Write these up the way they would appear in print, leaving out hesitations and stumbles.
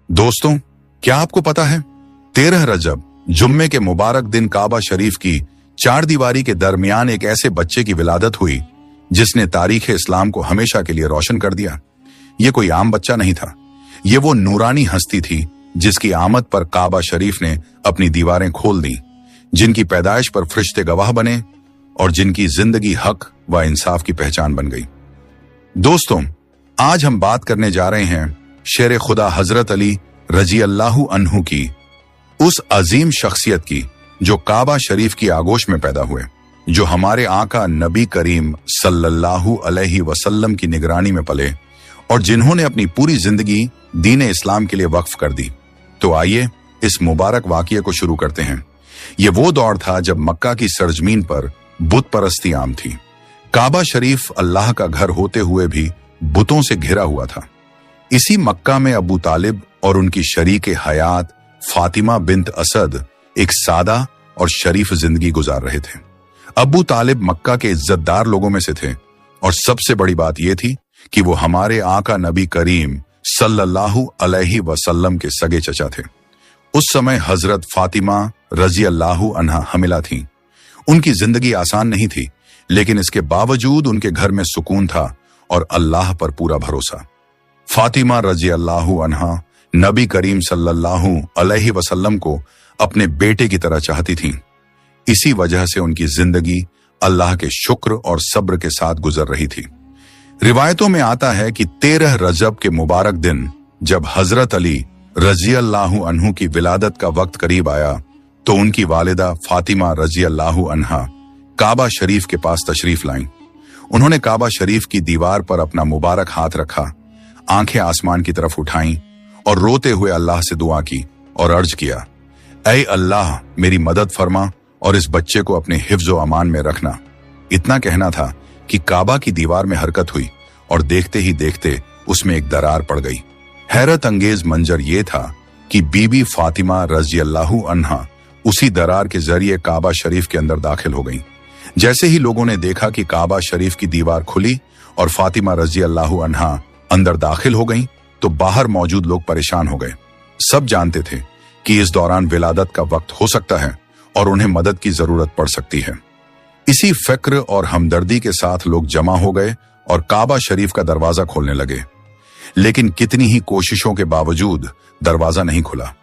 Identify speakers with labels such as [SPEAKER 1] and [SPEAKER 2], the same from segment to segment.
[SPEAKER 1] दोस्तों, क्या आपको पता है 13 रजब जुम्मे के मुबारक दिन काबा शरीफ की चार दीवारी के दरमियान एक ऐसे बच्चे की विलादत हुई जिसने तारीख इस्लाम को हमेशा के लिए रोशन कर दिया। ये कोई आम बच्चा नहीं था, ये वो नूरानी हस्ती थी जिसकी आमद पर काबा शरीफ ने अपनी दीवारें खोल दी, जिनकी पैदाइश पर फरिश्ते गवाह बने और जिनकी जिंदगी हक व इंसाफ की पहचान बन गई। दोस्तों, आज हम बात करने जा रहे हैं शेर खुदा हजरत अली रजी अल्लाहु अन्हु की, उस अजीम शख्सियत की जो काबा शरीफ की आगोश में पैदा हुए, जो हमारे आका नबी करीम सल्लल्लाहु अलैहि वसल्लम की निगरानी में पले और जिन्होंने अपनी पूरी जिंदगी दीन इस्लाम के लिए वक्फ कर दी। तो आइए इस मुबारक वाक़िये को शुरू करते हैं। ये वो दौर था जब मक्का की सरजमीन पर बुत परस्ती आम थी। काबा शरीफ अल्लाह का घर होते हुए भी बुतों से घिरा हुआ था। इसी मक्का में अबू तालिब और उनकी शरीक हयात फातिमा बिन्त असद एक सादा और शरीफ जिंदगी गुजार रहे थे। अबू तालिब मक्का के इज्जतदार लोगों में से थे और सबसे बड़ी बात यह थी कि वो हमारे आका नबी करीम सल्लल्लाहु अलैहि वसल्लम के सगे चचा थे। उस समय हजरत फातिमा रजी अल्लाहु अन्हा हमिला थीं। उनकी जिंदगी आसान नहीं थी, लेकिन इसके बावजूद उनके घर में सुकून था और अल्लाह पर पूरा भरोसा। फातिमा रजी अल्लाहु अन्हा नबी करीम सल्लल्लाहु अलैहि वसल्लम को अपने बेटे की तरह चाहती थीं। इसी वजह से उनकी जिंदगी अल्लाह के शुक्र और सब्र के साथ गुजर रही थी। रिवायतों में आता है कि 13 रजब के मुबारक दिन जब हजरत अली रजी अल्लाहु अन्हु की विलादत का वक्त करीब आया तो उनकी वालिदा फातिमा रजी अल्लाहु अन्हा काबा शरीफ के पास तशरीफ लाईं। उन्होंने काबा शरीफ की दीवार पर अपना मुबारक हाथ रखा, आंखें आसमान की तरफ उठाईं और रोते हुए अल्लाह से दुआ की और अर्ज किया, ऐ अल्लाह, मेरी मदद फरमा और इस बच्चे को अपने हिफ्ज व अमान में रखना। इतना कहना था कि काबा की दीवार में हरकत हुई और देखते ही देखते उसमें एक दरार पड़ गई। हैरत अंगेज मंजर ये था कि बीबी फातिमा रजी अल्लाहु अन्हा उसी दरार के जरिए काबा शरीफ के अंदर दाखिल हो गईं। जैसे ही लोगों ने देखा कि काबा शरीफ की दीवार खुली और फातिमा रजी अल्लाहु अन्हा अंदर दाखिल हो गईं, तो बाहर मौजूद लोग परेशान हो गए। सब जानते थे कि इस दौरान विलादत का वक्त हो सकता है और उन्हें मदद की जरूरत पड़ सकती है। इसी फिक्र और हमदर्दी के साथ लोग जमा हो गए और काबा शरीफ का दरवाजा खोलने लगे, लेकिन कितनी ही कोशिशों के बावजूद दरवाजा नहीं खुला।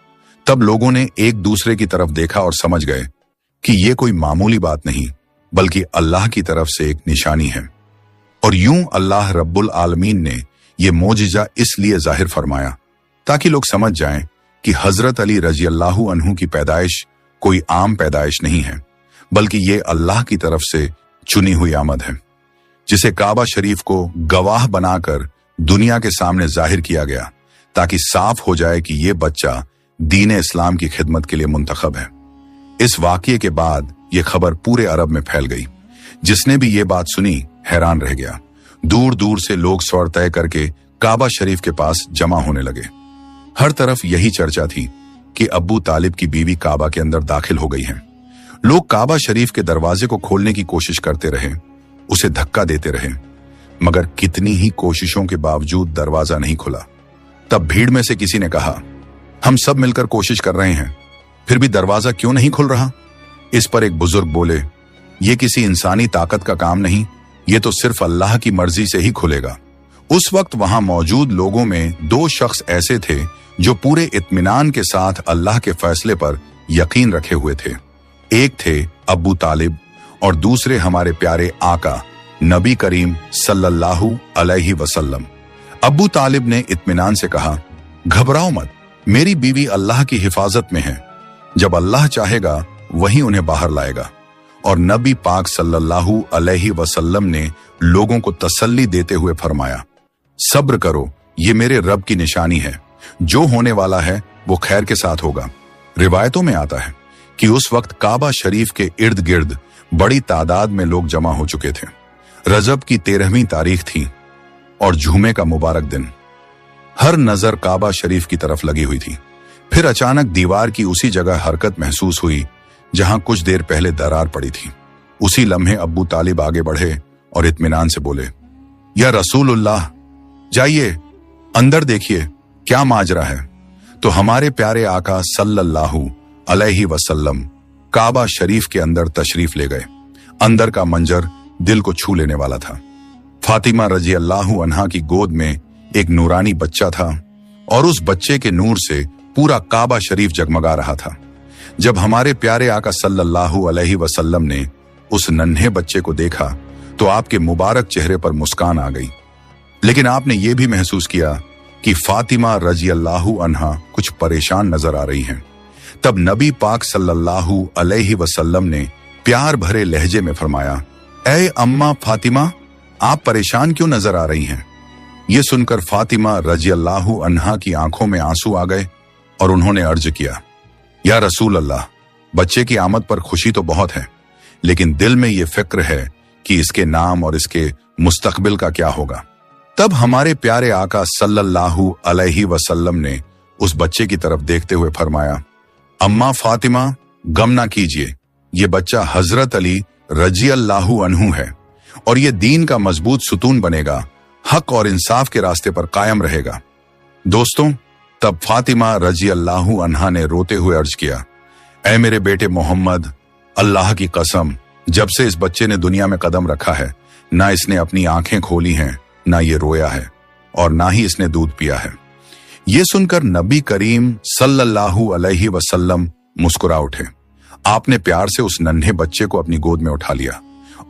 [SPEAKER 1] तब लोगों ने एक दूसरे की तरफ देखा और समझ गए कि यह कोई मामूली बात नहीं, बल्कि अल्लाह की तरफ से एक निशानी है। और यूं अल्लाह रब्बुल आलमीन ने यह मोजिजा इसलिए जाहिर फरमाया ताकि लोग समझ जाएं कि हजरत अली रजी अल्लाहु अन्हु की पैदाइश कोई आम पैदाइश नहीं है, बल्कि ये अल्लाह की तरफ से चुनी हुई आमद है, जिसे काबा शरीफ को गवाह बनाकर दुनिया के सामने जाहिर किया गया ताकि साफ हो जाए कि यह बच्चा दीन इस्लाम की खिदमत के लिए मुंतखब है। इस वाकये के बाद यह खबर पूरे अरब में फैल गई। जिसने भी ये बात सुनी हैरान रह गया। दूर दूर से लोग सौर तय करके काबा शरीफ के पास जमा होने लगे। हर तरफ यही चर्चा थी कि अबू तालिब की बीवी काबा के अंदर दाखिल हो गई है। लोग काबा शरीफ के दरवाजे को खोलने की कोशिश करते रहे, उसे धक्का देते रहे, मगर कितनी ही कोशिशों के बावजूद दरवाजा नहीं खुला। तब भीड़ में से किसी ने कहा, हम सब मिलकर कोशिश कर रहे हैं, फिर भी दरवाजा क्यों नहीं खुल रहा? इस पर एक बुजुर्ग बोले, ये किसी इंसानी ताकत का काम नहीं, ये तो सिर्फ अल्लाह की मर्जी से ही खुलेगा। उस वक्त वहां मौजूद लोगों में 2 शख्स ऐसे थे जो पूरे इत्मीनान के साथ अल्लाह के फैसले पर यकीन रखे हुए थे। एक थे अबू तालिब और दूसरे हमारे प्यारे आका नबी करीम सल्लल्लाहु अलैहि वसल्लम। अबू तालिब ने इत्मीनान से कहा, घबराओ मत, मेरी बीवी अल्लाह की हिफाजत में है, जब अल्लाह चाहेगा वही उन्हें बाहर लाएगा। और नबी पाक सल्लल्लाहु अलैहि वसल्लम ने लोगों को तसल्ली देते हुए फरमाया, सब्र करो, ये मेरे रब की निशानी है, जो होने वाला है वो खैर के साथ होगा। रिवायतों में आता है कि उस वक्त काबा शरीफ के इर्द गिर्द बड़ी तादाद में लोग जमा हो चुके थे। रजब की 13वीं तारीख थी और जुमे का मुबारक दिन। हर नजर काबा शरीफ की तरफ लगी हुई थी। फिर अचानक दीवार की उसी जगह हरकत महसूस हुई जहां कुछ देर पहले दरार पड़ी थी। उसी लम्हे अब्बू तालिब आगे बढ़े और इत्मीनान से बोले, या रसूलुल्लाह, जाइए अंदर देखिए क्या माजरा है। तो हमारे प्यारे आका सल्लल्लाहु अलैहि वसल्लम काबा शरीफ के अंदर तशरीफ ले गए। अंदर का मंजर दिल को छू लेने वाला था। फातिमा रजी अल्लाहु अन्हा की गोद में एक नूरानी बच्चा था और उस बच्चे के नूर से पूरा काबा शरीफ जगमगा रहा था। जब हमारे प्यारे आका सल्लल्लाहु अलैहि वसल्लम ने उस नन्हे बच्चे को देखा तो आपके मुबारक चेहरे पर मुस्कान आ गई, लेकिन आपने ये भी महसूस किया कि फातिमा रजी अल्लाहु अन्हा कुछ परेशान नजर आ रही हैं। तब नबी पाक सल्लल्लाहु अलैहि वसल्लम ने प्यार भरे लहजे में फरमाया, ऐ अम्मा फातिमा, आप परेशान क्यों नजर आ रही हैं? ये सुनकर फातिमा रजी अल्लाहु अन्हा की आंखों में आंसू आ गए और उन्होंने अर्ज किया, या रसूल अल्लाह, बच्चे की आमद पर खुशी तो बहुत है, लेकिन दिल में ये फिक्र है कि इसके नाम और इसके मुस्तकबिल का क्या होगा। तब हमारे प्यारे आका सल्लल्लाहु अलैहि वसल्लम ने उस बच्चे की तरफ देखते हुए फरमाया, अम्मा फातिमा, गम ना कीजिए, ये बच्चा हजरत अली रजी अल्लाहु अन्हु है और ये दीन का मजबूत सुतून बनेगा, हक और इंसाफ के रास्ते पर कायम रहेगा। दोस्तों, तब फातिमा रजी अल्लाहु अन्हा ने रोते हुए अर्ज किया, ऐ मेरे बेटे मोहम्मद, अल्लाह की कसम, जब से इस बच्चे ने दुनिया में कदम रखा है, ना इसने अपनी आंखें खोली हैं, ना ये रोया है और ना ही इसने दूध पिया है। ये सुनकर नबी करीम सल्लल्लाहु अलैहि वसल्लम मुस्कुरा उठे। आपने प्यार से उस नन्हे बच्चे को अपनी गोद में उठा लिया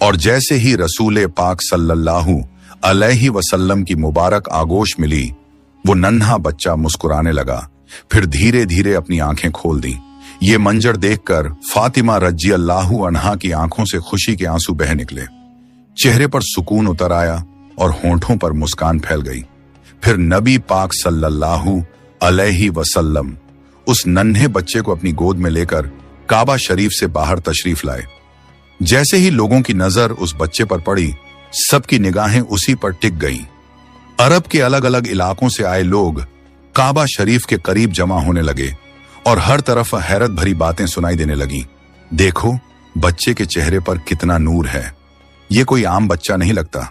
[SPEAKER 1] और जैसे ही रसूल पाक सल्लल्लाहु अलैहि वसल्लम की मुबारक आगोश मिली, वो नन्हा बच्चा मुस्कुराने लगा, फिर धीरे धीरे अपनी आंखें खोल दी। ये मंजर देखकर फातिमा रजी अल्लाहु अन्हा की आंखों से खुशी के आंसू बह निकले, चेहरे पर सुकून उतर आया और होंठों पर मुस्कान फैल गई। फिर नबी पाक सल्लल्लाहु अलैहि वसल्लम उस नन्हे बच्चे को अपनी गोद में लेकर काबा शरीफ से बाहर तशरीफ लाए। जैसे ही लोगों की नजर उस बच्चे पर पड़ी, सबकी निगाहें उसी पर टिक गईं। अरब के अलग अलग इलाकों से आए लोग काबा शरीफ के करीब जमा होने लगे और हर तरफ हैरत भरी बातें सुनाई देने लगी। देखो, बच्चे के चेहरे पर कितना नूर है, ये कोई आम बच्चा नहीं लगता।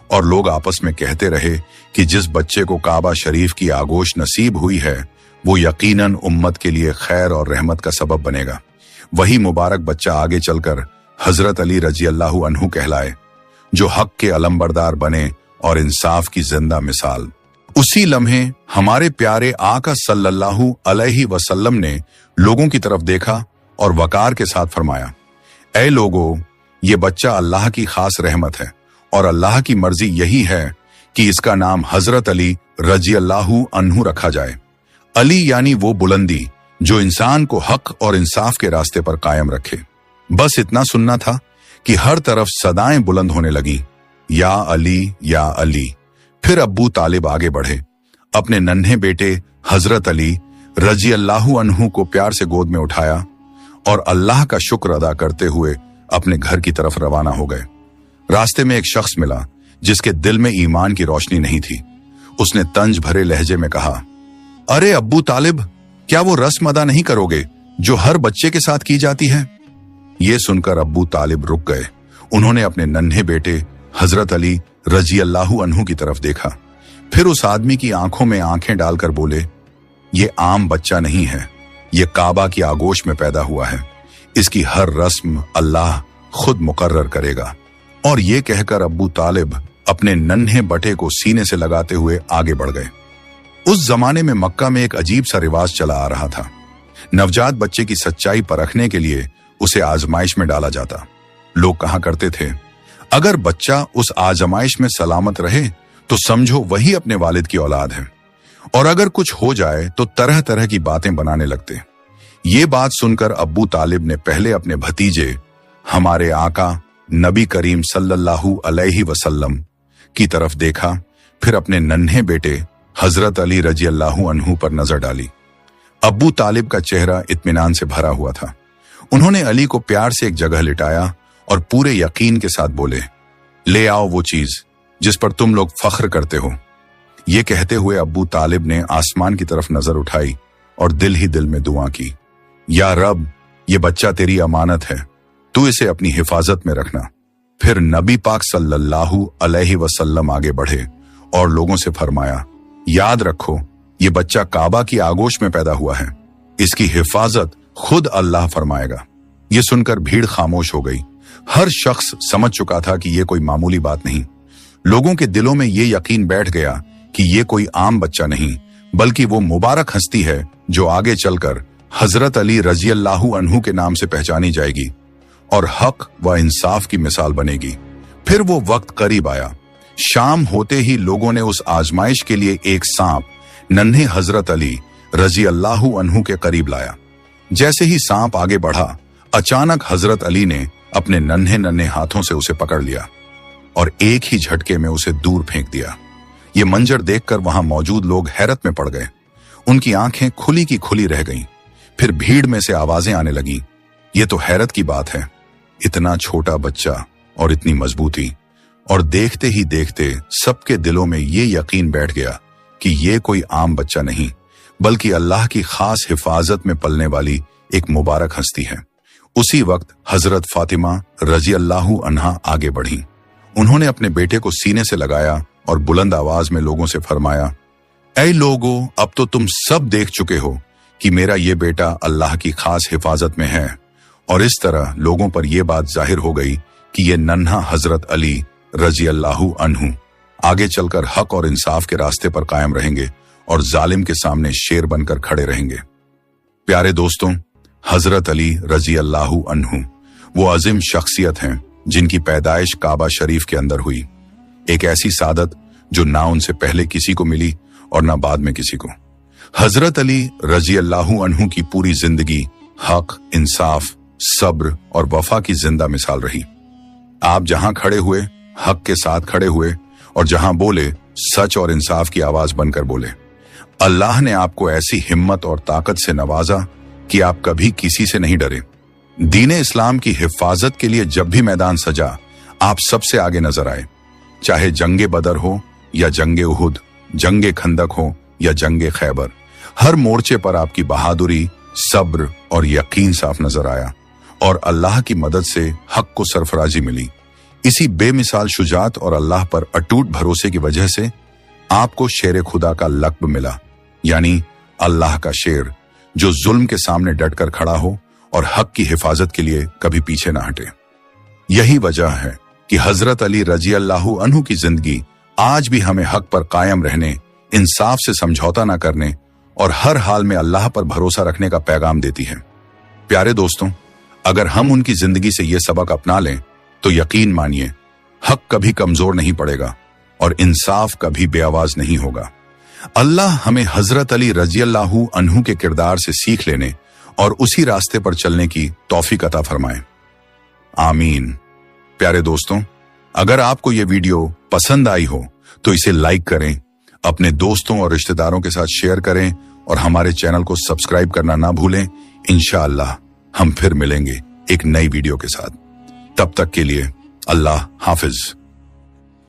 [SPEAKER 1] और लोग आपस में कहते रहे कि जिस बच्चे को काबा शरीफ की आगोश नसीब हुई है, वो यकीनन उम्मत के लिए खैर और रहमत का सबब बनेगा। वही मुबारक बच्चा आगे चलकर हजरत अली रजी अल्लाहु अन्हु कहलाए, जो हक के अलमबरदार बने और इंसाफ की जिंदा मिसाल। उसी लम्हे हमारे प्यारे आका सल्लल्लाहु अलैहि वसल्लम ने लोगों की तरफ देखा और वकार के साथ फरमाया, ऐ लोगों, ये बच्चा अल्लाह की खास रहमत है और अल्लाह की मर्जी यही है कि इसका नाम हजरत अली रजी अल्लाहु अन्हु रखा जाए। अली यानी वो बुलंदी जो इंसान को हक और इंसाफ के रास्ते पर कायम रखे। बस इतना सुनना था कि हर तरफ सदाएं बुलंद होने लगी, या अली या अली। फिर अब्बू तालिब आगे बढ़े, अपने नन्हे बेटे हजरत अली रजी अल्लाहु अन्हु को प्यार से गोद में उठाया और अल्लाह का शुक्र अदा करते हुए अपने घर की तरफ रवाना हो गए। रास्ते में एक शख्स मिला जिसके दिल में ईमान की रोशनी नहीं थी। उसने तंज भरे लहजे में कहा, अरे अब्बू तालिब, क्या वो रस्म अदा नहीं करोगे जो हर बच्चे के साथ की जाती है? ये सुनकर अब्बू तालिब रुक गए। उन्होंने अपने नन्हे बेटे हजरत अली रजी अल्लाहु अन्हु की तरफ देखा, फिर उस आदमी की आंखों में आंखें डालकर बोले, ये आम बच्चा नहीं है, ये काबा की आगोश में पैदा हुआ है, इसकी हर रस्म अल्लाह खुद मुकर्रर करेगा। और ये कहकर अब्बू तालिब अपने नन्हे बटे को सीने से लगाते हुए आगे बढ़ गए। उस जमाने में मक्का में एक अजीब सा रिवाज चला आ रहा था। नवजात बच्चे की सच्चाई परखने के लिए उसे आजमाइश में डाला जाता। लोग कहा करते थे, अगर बच्चा उस आजमाइश में सलामत रहे तो समझो वही अपने वालिद की औलाद है, और अगर कुछ हो जाए तो तरह तरह की बातें बनाने लगते। ये बात सुनकर अब्बू तालिब ने पहले अपने भतीजे हमारे आका नबी करीम सल्लल्लाहु अलैहि वसल्लम की तरफ देखा, फिर अपने नन्हे बेटे हजरत अली रजी अल्लाहु अन्हु पर नजर डाली। अब्बू तालिब का चेहरा इत्मीनान से भरा हुआ था। उन्होंने अली को प्यार से एक जगह लिटाया और पूरे यकीन के साथ बोले, ले आओ वो चीज जिस पर तुम लोग फख्र करते हो। ये कहते हुए अब्बू तालिब ने आसमान की तरफ नजर उठाई और दिल ही दिल में दुआ की, या रब, ये बच्चा तेरी अमानत है, तू इसे अपनी हिफाजत में रखना। फिर नबी पाक सल्लल्लाहु अलैहि वसल्लम आगे बढ़े और लोगों से फरमाया, याद रखो, ये बच्चा काबा की आगोश में पैदा हुआ है, इसकी हिफाजत खुद अल्लाह फरमाएगा। ये सुनकर भीड़ खामोश हो गई। हर शख्स समझ चुका था कि ये कोई मामूली बात नहीं। लोगों के दिलों में ये यकीन बैठ गया कि ये कोई आम बच्चा नहीं, बल्कि वो मुबारक हस्ती है जो आगे चलकर हजरत अली रजी अल्लाहु अन्हु के नाम से पहचानी जाएगी और हक व इंसाफ की मिसाल बनेगी। फिर वो वक्त करीब आया। शाम होते ही लोगों ने उस आजमाइश के लिए एक सांप नन्हे हजरत अली रजी अल्लाहु अन्हु के करीब लाया। जैसे ही सांप आगे बढ़ा, अचानक हजरत अली ने अपने नन्हे नन्हे हाथों से उसे पकड़ लिया और एक ही झटके में उसे दूर फेंक दिया। ये मंजर देखकर वहां मौजूद लोग हैरत में पड़ गए। उनकी आंखें खुली की खुली रह गईं। फिर भीड़ में से आवाजें आने लगीं। ये तो हैरत की बात है, इतना छोटा बच्चा और इतनी मजबूती। और देखते ही देखते सबके दिलों में ये यकीन बैठ गया कि ये कोई आम बच्चा नहीं, बल्कि अल्लाह की खास हिफाजत में पलने वाली एक मुबारक हस्ती है। उसी वक्त हजरत फातिमा रजी अल्लाहु अन्हा आगे बढ़ी। उन्होंने अपने बेटे को सीने से लगाया और बुलंद आवाज में लोगों से फरमाया, ऐ लोगों, अब तो तुम सब देख चुके हो कि मेरा ये बेटा अल्लाह की खास हिफाजत में है। और इस तरह लोगों पर यह बात जाहिर हो गई कि ये नन्हा हजरत अली रजी अल्लाहु अन्हु आगे चलकर हक और इंसाफ के रास्ते पर कायम रहेंगे और जालिम के सामने शेर बनकर खड़े रहेंगे। प्यारे दोस्तों, हजरत अली रजी अल्लाहु अन्हु वो अजीम शख्सियत हैं जिनकी पैदाइश काबा शरीफ के अंदर हुई। एक ऐसी सादत जो ना उनसे पहले किसी को मिली और ना बाद में किसी को। हजरत अली रजी अल्लाहु अन्हु की पूरी जिंदगी हक, इंसाफ, सब्र और वफा की जिंदा मिसाल रही। आप जहां खड़े हुए हक के साथ खड़े हुए और जहां बोले सच और इंसाफ की आवाज बनकर बोले। अल्लाह ने आपको ऐसी हिम्मत और ताकत से नवाजा कि आप कभी किसी से नहीं डरे। दीन इस्लाम की हिफाजत के लिए जब भी मैदान सजा, आप सबसे आगे नजर आए। चाहे जंगे बदर हो या जंगे उहुद, जंगे खंदक हो या जंगे खैबर, हर मोर्चे पर आपकी बहादुरी, सब्र और यकीन साफ नजर आया और अल्लाह की मदद से हक को सरफराजी मिली। इसी बेमिसाल शुजात और अल्लाह पर अटूट भरोसे की वजह से आपको शेर खुदा का लक़्ब मिला, यानी अल्लाह का शेर, जो जुल्म के सामने डटकर खड़ा हो और हक की हिफाजत के लिए कभी पीछे ना हटे। यही वजह है कि हजरत अली रजी अल्लाहु अन्हु की जिंदगी आज भी हमें हक पर कायम रहने, इंसाफ से समझौता ना करने और हर हाल में अल्लाह पर भरोसा रखने का पैगाम देती है। प्यारे दोस्तों, अगर हम उनकी जिंदगी से ये सबक अपना लें तो यकीन मानिए, हक कभी कमजोर नहीं पड़ेगा और इंसाफ कभी बेआवाज नहीं होगा। अल्लाह हमें हजरत अली रजी अल्लाहु अन्हु के किरदार से सीख लेने और उसी रास्ते पर चलने की तौफीक अता फरमाए। आमीन। प्यारे दोस्तों, अगर आपको ये वीडियो पसंद आई हो तो इसे लाइक करें, अपने दोस्तों और रिश्तेदारों के साथ शेयर करें और हमारे चैनल को सब्सक्राइब करना ना भूलें। इंशाअल्लाह हम फिर मिलेंगे एक नई वीडियो के साथ। तब तक के लिए अल्लाह हाफिज।